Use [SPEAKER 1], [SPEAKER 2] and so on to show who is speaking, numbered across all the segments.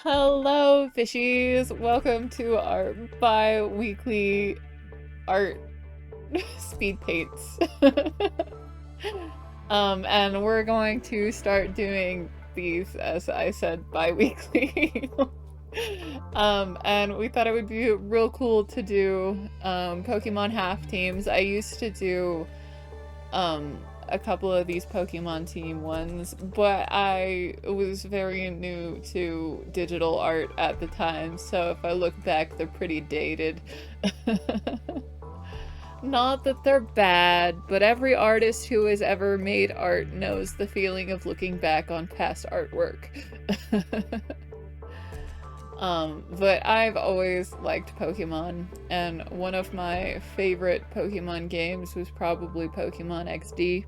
[SPEAKER 1] Hello, fishies! Welcome to our bi-weekly art speed paints. And we're going to start doing these, as I said, bi-weekly. And we thought it would be real cool to do Pokemon half teams. I used to do a couple of these Pokemon team ones, but I was very new to digital art at the time, so if I look back, they're pretty dated. Not that they're bad, but every artist who has ever made art knows the feeling of looking back on past artwork. But I've always liked Pokemon, and one of my favorite Pokemon games was probably Pokemon XD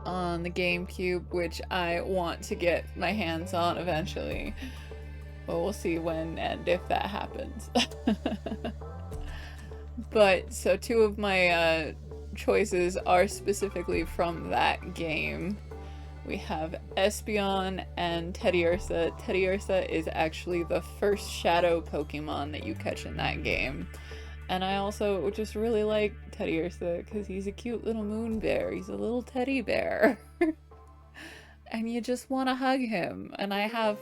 [SPEAKER 1] on the GameCube, which I want to get my hands on eventually. But we'll see when and if that happens. But, so two of my choices are specifically from that game. We have Espeon and Teddiursa. Teddiursa is actually the first shadow Pokemon that you catch in that game. And I also just really like Teddiursa because he's a cute little moon bear. He's a little teddy bear. And you just want to hug him. And I have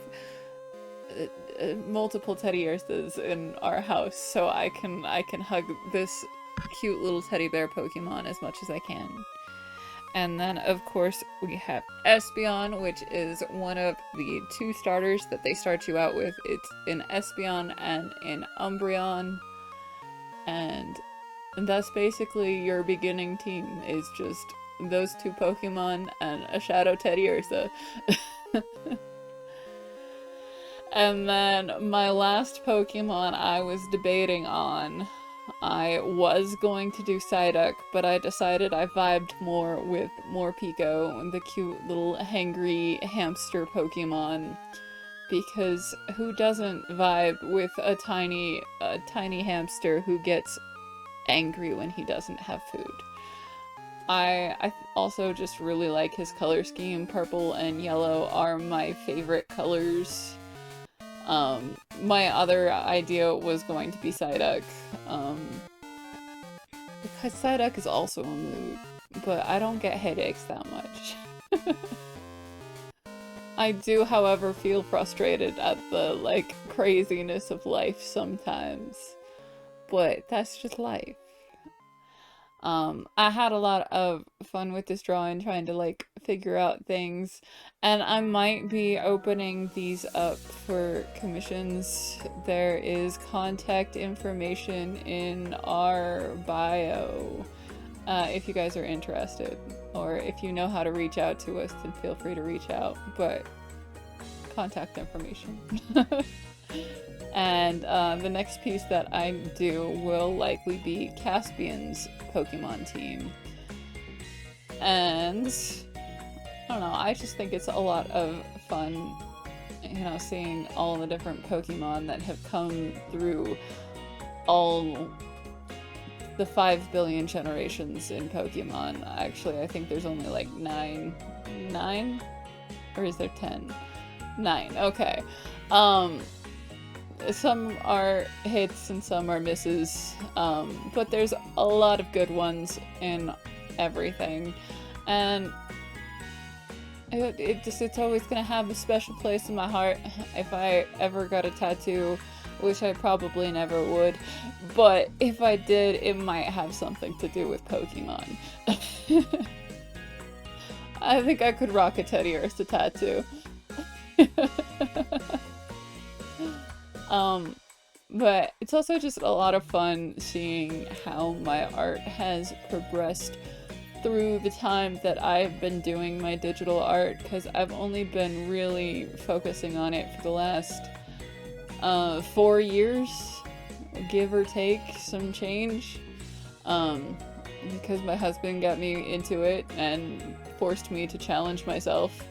[SPEAKER 1] multiple Teddiursas in our house, so I can hug this cute little teddy bear Pokemon as much as I can. And then, of course, we have Espeon, which is one of the two starters that they start you out with. It's in Espeon and in Umbreon. And that's basically your beginning team, is just those two Pokemon and a Shadow Teddiursa. And then my last Pokemon I was debating on, I was going to do Psyduck, but I decided I vibed more with Morpeko, the cute little hangry hamster Pokemon, because who doesn't vibe with a tiny hamster who gets angry when he doesn't have food? I also just really like his color scheme. Purple and yellow are my favorite colors. My other idea was going to be Psyduck, because Psyduck is also a mood, but I don't get headaches that much. I do, however, feel frustrated at the, like, craziness of life sometimes, but that's just life. I had a lot of fun with this drawing, trying to, like, figure out things, and I might be opening these up for commissions. There is contact information in our bio, if you guys are interested, or if you know how to reach out to us, then feel free to reach out, but contact information. And the next piece that I do will likely be Caspian's Pokemon team. And I don't know, I just think it's a lot of fun, you know, seeing all the different Pokemon that have come through all the 5 billion generations in Pokemon. Actually, I think there's only like 9? Or is there 10? 9, okay. Some are hits and some are misses, but there's a lot of good ones in everything, and it's always gonna have a special place in my heart. If I ever got a tattoo, which I probably never would, but if I did, it might have something to do with Pokemon. I think I could rock a Teddiursa tattoo. But it's also just a lot of fun seeing how my art has progressed through the time that I've been doing my digital art, because I've only been really focusing on it for the last 4 years, give or take some change, because my husband got me into it and forced me to challenge myself.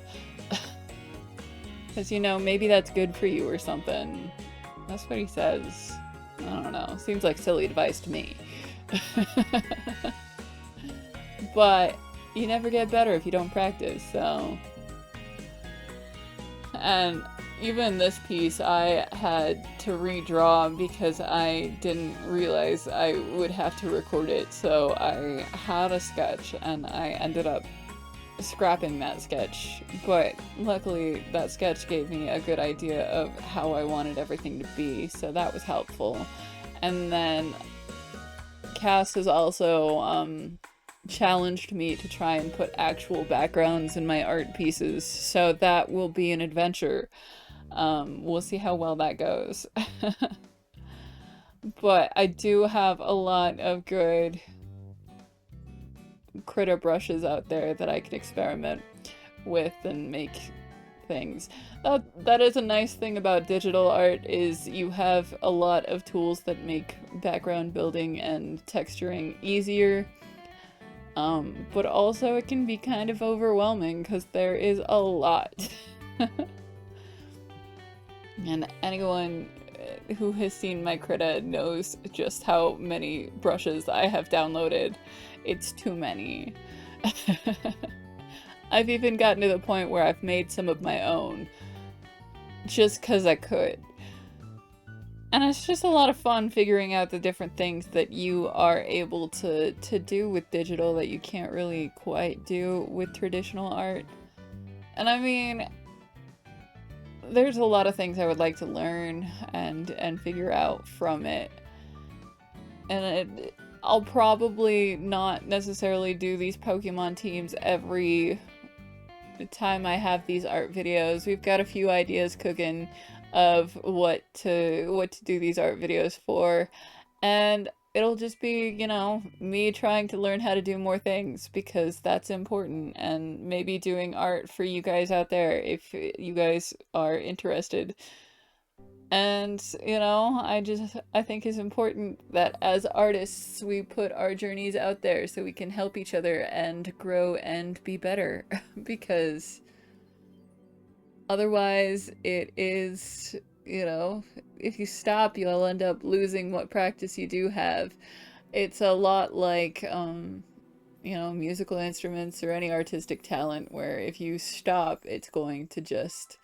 [SPEAKER 1] Because, you know, maybe that's good for you or something. That's what he says. I don't know. Seems like silly advice to me. But you never get better if you don't practice, so... And even this piece I had to redraw because I didn't realize I would have to record it. So I had a sketch and I ended up scrapping that sketch. But luckily, that sketch gave me a good idea of how I wanted everything to be. So that was helpful. And then Cass has also challenged me to try and put actual backgrounds in my art pieces, so that will be an adventure. We'll see how well that goes. But I do have a lot of good critter brushes out there that I can experiment with and make things. That is a nice thing about digital art, is you have a lot of tools that make background building and texturing easier. But also it can be kind of overwhelming because there is a lot. And anyone who has seen my Krita knows just how many brushes I have downloaded. It's too many. I've even gotten to the point where I've made some of my own, just because I could. And it's just a lot of fun figuring out the different things that you are able to do with digital that you can't really quite do with traditional art. And I mean, there's a lot of things I would like to learn and figure out from it. And I'll probably not necessarily do these Pokemon teams every time I have these art videos. We've got a few ideas cooking of what to do these art videos for, and it'll just be, you know, me trying to learn how to do more things because that's important, and maybe doing art for you guys out there if you guys are interested. And, you know, I think it's important that as artists we put our journeys out there so we can help each other and grow and be better because otherwise it is, you know, if you stop you'll end up losing what practice you do have. It's a lot like, you know, musical instruments or any artistic talent where if you stop it's going to just,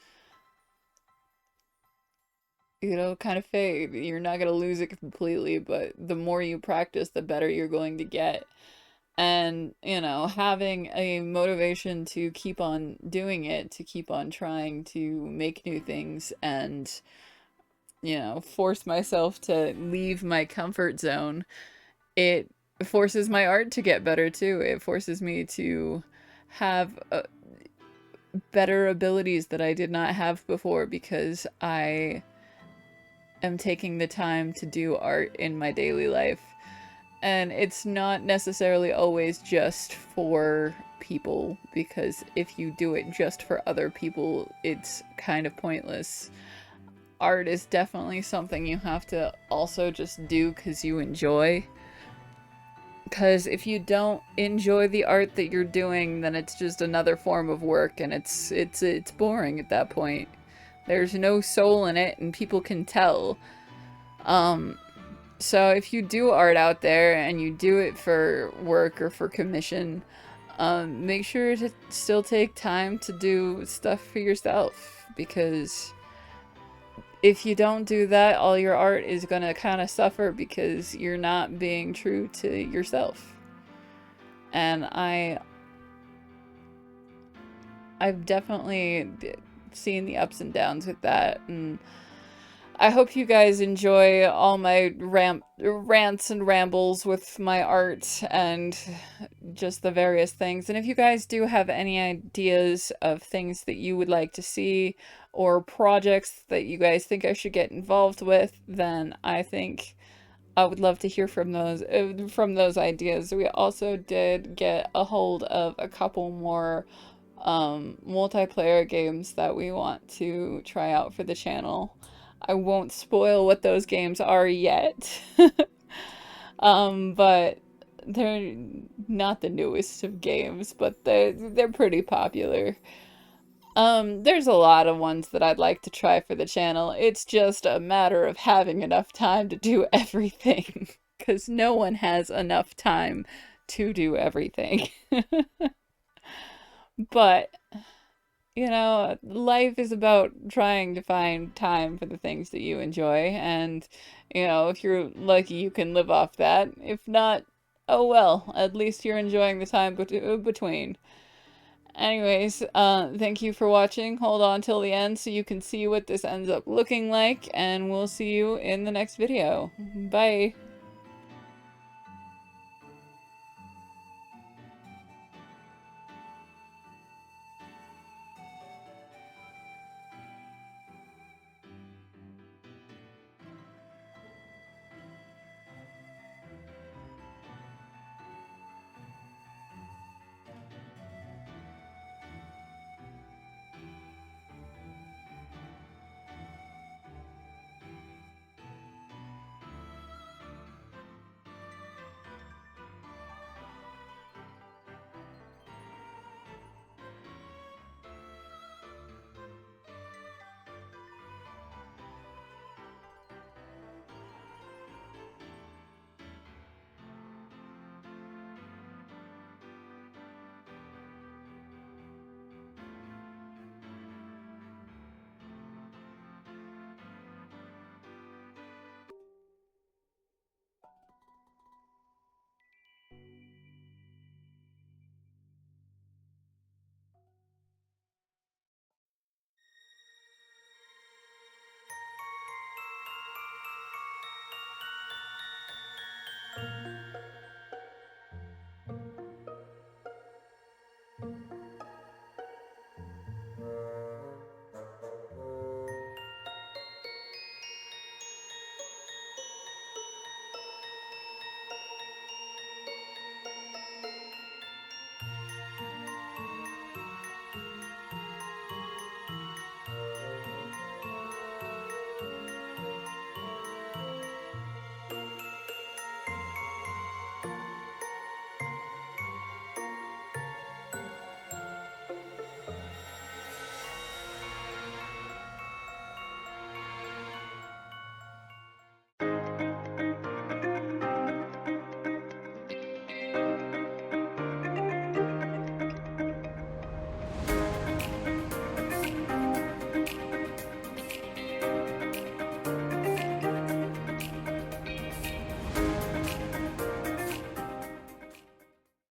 [SPEAKER 1] you know, kind of fade. You're not going to lose it completely, but the more you practice, the better you're going to get. And, you know, having a motivation to keep on doing it, to keep on trying to make new things and, you know, force myself to leave my comfort zone, it forces my art to get better too. It forces me to have better abilities that I did not have before because I am taking the time to do art in my daily life. And it's not necessarily always just for people, because if you do it just for other people, it's kind of pointless. Art is definitely something you have to also just do because you enjoy. Because if you don't enjoy the art that you're doing, then it's just another form of work, and it's boring at that point. There's no soul in it, and people can tell. So if you do art out there and you do it for work or for commission, make sure to still take time to do stuff for yourself, because if you don't do that, all your art is gonna kind of suffer because you're not being true to yourself. And I've definitely seen the ups and downs with that, and I hope you guys enjoy all my rants and rambles with my art and just the various things. And if you guys do have any ideas of things that you would like to see or projects that you guys think I should get involved with, then I think I would love to hear from those ideas. We also did get a hold of a couple more multiplayer games that we want to try out for the channel. I won't spoil what those games are yet. But they're not the newest of games, but they're pretty popular. There's a lot of ones that I'd like to try for the channel. It's just a matter of having enough time to do everything, because no one has enough time to do everything. But you know, life is about trying to find time for the things that you enjoy, and, you know, if you're lucky, you can live off that. If not, oh well, at least you're enjoying the time between. Anyways, thank you for watching. Hold on till the end so you can see what this ends up looking like, and we'll see you in the next video. Bye!